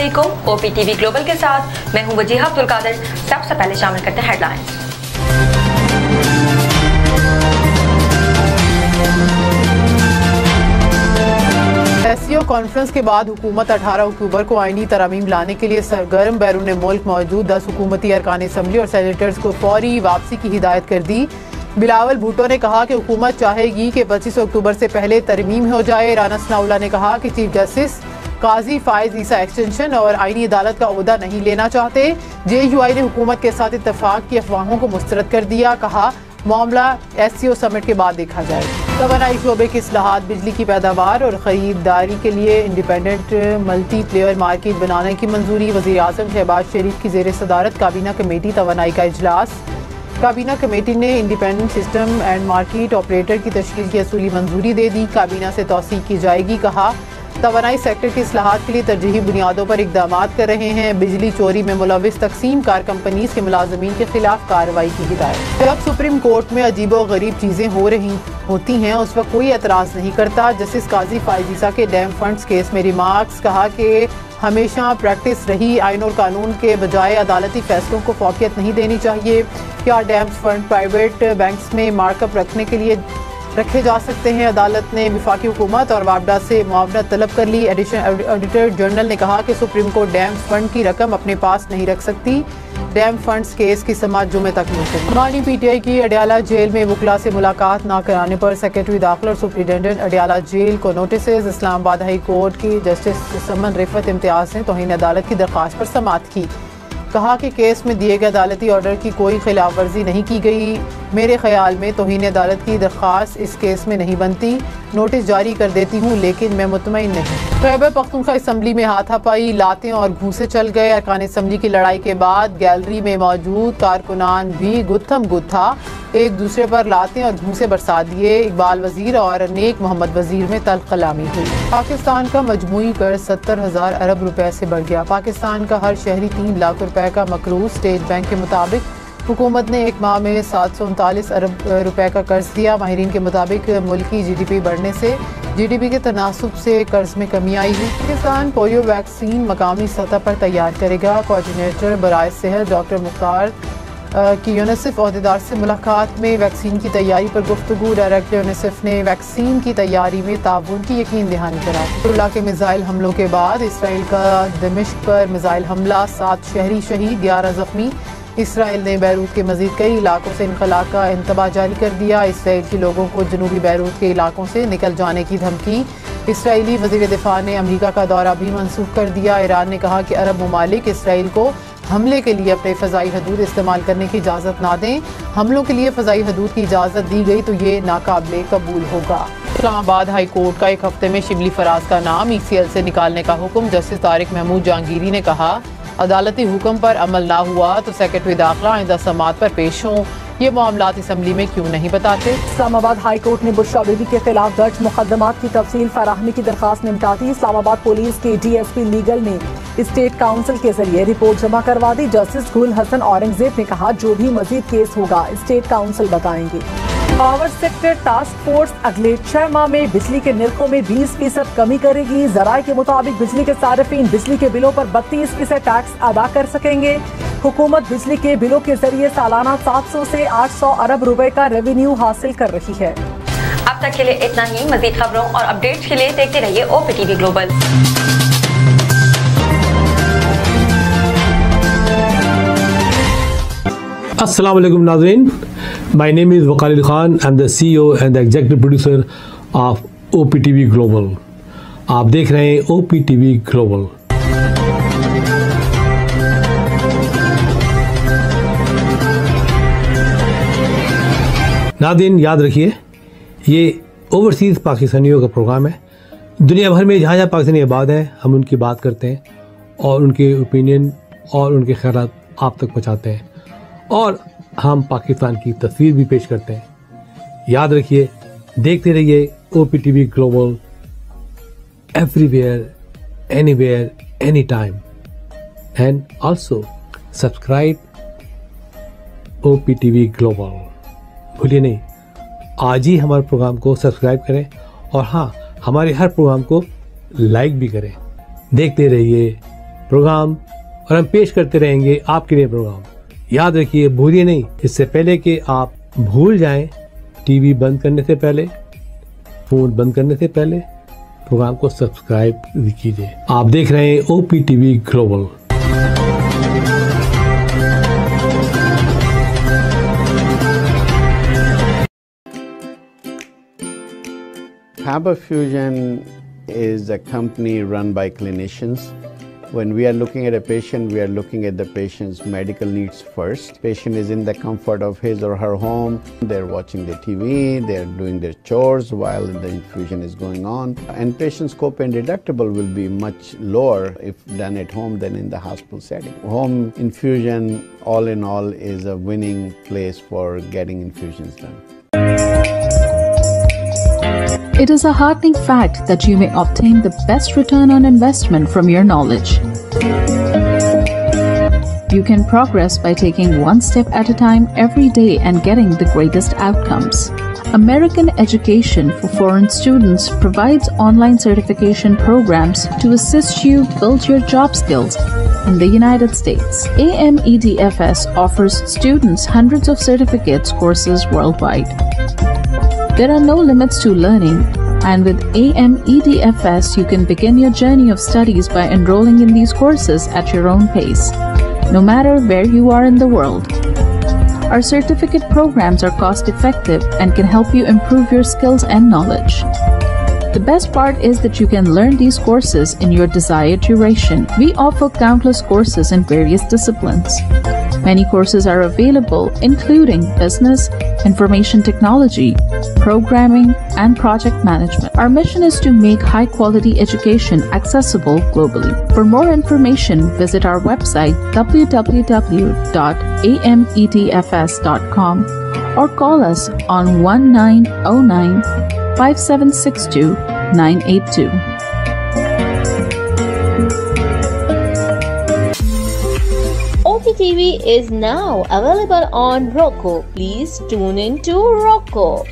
अस्सलामुअलैकुम। OPTV global के साथ मैं हूं वजीहा अब्दुल कादिर। सबसे पहले शामिल करते हैं हेडलाइंस। SCO कॉन्फ्रेंस के बाद हुकूमत 18 अक्टूबर को आईनी तरमीम लाने के लिए सरगर्म। बैरून मुल्क मौजूद 10 हुकूमती अरकान असम्बली और सेनेटर्स को फौरी वापसी की हिदायत कर दी। बिलावल भुट्टो ने कहा कि हुकूमत चाहेगी कि 25 अक्टूबर से पहले तरमीम हो जाए। राना सनाउल्लाह ने कहा कि चीफ जस्टिस काजी फाइज ईसा एक्सटेंशन और आईनी अदालत का ओहदा नहीं लेना चाहते। JUI ने हुकूमत के साथ इत्तफाक की अफवाहों को मुस्तरद कर दिया। कहा मामला SCO समिट के बाद देखा जाए। तवानाई शोबे की इस्लाहात, बिजली की पैदावार और खरीदारी के लिए इंडिपेंडेंट मल्टी प्लेयर मार्केट बनाने की मंजूरी। वज़ीर आज़म शहबाज शरीफ की ज़ेर सदारत काबीना कमेटी तवानाई का इजलास। काबीना कमेटी ने independent system and market operator की तश्कील की असूली मंजूरी दे दी। काबीना से तौसीक की जाएगी। कहा तवानाई सेक्टर की इस्लाहात के लिए तरजीही बुनियादों पर इकदाम कर रहे हैं। बिजली चोरी में मुलविस तकसीम कार कंपनीज के मुलाजमीन के खिलाफ कार्रवाई की हिदायत। जब सुप्रीम कोर्ट में अजीबो गरीब चीज़ें होती हैं उस वक्त कोई एतराज़ नहीं करता। जस्टिस काजी फाइज ईसा के डैम फंड्स केस में रिमार्क्स। कहा कि हमेशा प्रैक्टिस रही आइन और कानून के बजाय अदालती फैसलों को फौकियत नहीं देनी चाहिए। क्या डैम्स फंड प्राइवेट बैंक्स में मार्कअप रखने के लिए रखे जा सकते हैं? अदालत ने वफाकी हुकूमत और वापडा से मुआवनत तलब कर ली। ऑडिटर जनरल ने कहा कि सुप्रीम कोर्ट डैम्स फंड की रकम अपने पास नहीं रख सकती। डैम फंड्स केस की समाअत जुमे तक मुलतवी। पुरानी PTI की अडयाला जेल में वकला से मुलाकात न कराने पर सेक्रेटरी दाखिला और सुप्रिटेंडेंट अडयाला जेल को नोटिस। इस्लामाबाद हाई कोर्ट की जस्टिस समन रिफत इम्तियाज ने तौहीन अदालत की दरख्वास्त पर समाअत की। कहा कि केस में दिए गए अदालती ऑर्डर की कोई खिलाफ वर्जी नहीं की गई। मेरे ख्याल में तौहीन अदालत की दरख्वास्त इस केस में नहीं बनती। नोटिस जारी कर देती हूँ लेकिन मैं मुतमईन नहीं। खैबर पख्तूनख्वा असम्बली में हाथापाई, लातें और घूंसे चल गए। अरकान असम्बली की लड़ाई के बाद गैलरी में मौजूद कारकुनान भी गुत्थम गुत्था एक दूसरे पर लातें और घूंसे बरसा दिए। इकबाल वजीर और नेक मोहम्मद वजीर में तल्ख कलामी हुई। पाकिस्तान का मजमूई कर्ज 70,000 अरब रुपए से बढ़ गया। पाकिस्तान का हर शहरी 3 लाख रुपए का मकरूज। स्टेट बैंक के मुताबिक हुकूमत ने एक माह में 739 अरब रुपए का कर्ज दिया। माहिरीन के मुताबिक मुल्की GDP बढ़ने से GDP के तनासुब से कर्ज में कमी आई है। पाकिस्तान पोलियो वैक्सीन मकामी सतह पर तैयार करेगा। कोऑर्डिनेटर बराए सेहत डॉक्टर मुख्तार की यूनिसेफ अहदेदार से मुलाकात में वैक्सीन की तैयारी पर गुफ्तगू। डायरेक्टर यूनिसेफ ने वैक्सीन की तैयारी में ताउन की यकीन दहानी कराई। के मिसाइल हमलों के बाद इसराइल का दमिश्क पर मिसाइल हमला, 7 शहरी शहीद, 11 जख्मी। इसराइल ने बैरूत के मजीद कई इलाकों से इनखला का इंतबाह जारी कर दिया। इसराइल के लोगों को जनूबी बैरूत के इलाकों से निकल जाने की धमकी। इसराइली वज़ीर दिफा ने अमरीका का दौरा भी मनसूख कर दिया। ईरान ने कहा कि अरब ममालिक इसराइल को हमले के लिए अपने फ़ज़ाई हदूद इस्तेमाल करने की इजाज़त ना दें। हमलों के लिए फ़ज़ाई हदूद की इजाज़त दी गई तो ये नाकाबिले कबूल होगा। इस्लामाबाद हाई कोर्ट का 1 हफ्ते में शिबली फराज का नाम ECL से निकालने का हुक्म। जस्टिस तारिक महमूद जहांगीरी ने कहा अदालती हुक्म पर अमल ना हुआ तो सेक्रेटरी दाखिला आइंदा समाअत पर पेश हों। ये मामलात असम्बली में क्यों नहीं बताते? इस्लामाबाद हाई कोर्ट ने बुशरा बीबी के खिलाफ दर्ज मुकदमात की तफसील फराहमी की दरखास्त निपटा दी। इस्लामाबाद पुलिस के DSP लीगल ने स्टेट काउंसिल के जरिए रिपोर्ट जमा करवा दी। जस्टिस गुल हसन औरंगजेब ने कहा जो भी मजीद केस होगा स्टेट काउंसिल बताएंगे। पावर सेक्टर टास्क फोर्स अगले 6 माह में बिजली के निर्खों में 20% कमी करेगी। जराये के मुताबिक बिजली के सारिफीन बिजली के बिलों पर 32% टैक्स अदा कर सकेंगे। हुकूमत बिजली के बिलों के जरिए सालाना 700 से 800 अरब रुपए का रेवेन्यू हासिल कर रही है। अब तक के लिए इतना ही। मजीद खबरों और अपडेट्स के लिए देखते रहिए OPTV ग्लोबल। अस्सलाम वालेकुम नाज़रीन, my name is Wakal Khan. I am the CEO and the executive producer of OPTV global. आप देख रहे हैं OPTV ग्लोबल। नाज़रीन याद रखिए ये ओवरसीज़ पाकिस्तानियों का प्रोग्राम है। दुनिया भर में जहाँ जहाँ पाकिस्तानी आबाद हैं हम उनकी बात करते हैं और उनके ओपिनियन और उनके ख्यालात आप तक पहुँचाते हैं और हम पाकिस्तान की तस्वीर भी पेश करते हैं। याद रखिए, देखते रहिए OPTV global, everywhere, anywhere, any time, and also subscribe OPTV global. भूलिए नहीं, आज ही हमारे प्रोग्राम को सब्सक्राइब करें और हाँ, हमारे हर प्रोग्राम को लाइक भी करें। देखते रहिए प्रोग्राम और हम पेश करते रहेंगे आपके लिए प्रोग्राम। याद रखिए, भूलिए नहीं, इससे पहले कि आप भूल जाएं, टीवी बंद करने से पहले, फोन बंद करने से पहले प्रोग्राम को सब्सक्राइब कीजिए। आप देख रहे हैं OPTV global. Faber Fusion is a company run by clinicians. When we are looking at a patient, we are looking at the patient's medical needs first. Patient is in the comfort of his or her home. They're watching the TV, they're doing their chores while the infusion is going on. And patient's copay deductible will be much lower if done at home than in the hospital setting. Home infusion, all in all, is a winning place for getting infusions done. It is a heartening fact that you may obtain the best return on investment from your knowledge. You can progress by taking one step at a time every day and getting the greatest outcomes. American Education for Foreign Students provides online certification programs to assist you build your job skills in the United States. AMEDFS offers students hundreds of certificates courses worldwide. There are no limits to learning, and with AMEDFS, you can begin your journey of studies by enrolling in these courses at your own pace, no matter where you are in the world. Our certificate programs are cost-effective and can help you improve your skills and knowledge. The best part is that you can learn these courses in your desired duration. We offer countless courses in various disciplines. Many courses are available, including business, information technology, programming, and project management. Our mission is to make high-quality education accessible globally. For more information, visit our website www.amedfs.com or call us on 1909-5762-982. OPTV is now available on Roku. Please tune in to Roku.